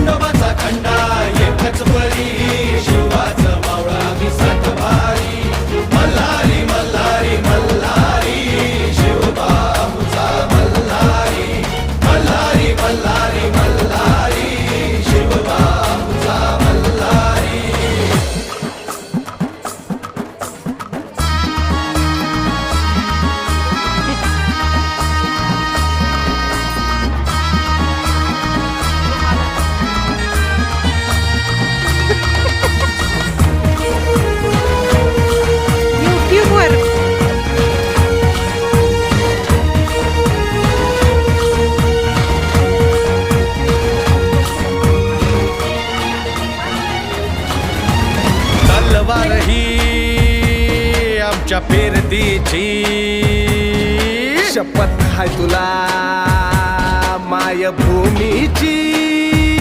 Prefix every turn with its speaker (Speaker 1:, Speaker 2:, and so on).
Speaker 1: खंडोबाचा खंडा एकच बळी शिवाचं मावळा मी सात भारी मल्हारी मल्हारी मल्हारी शिवबाऊचा मल्हारी मल्हारी मल्हारी मल्हारी शिवबाऊचा मल्हारी
Speaker 2: YouTuber.
Speaker 1: तलवार ही आमच्या पेरतीची शपथ हाय तुला मायभूमीची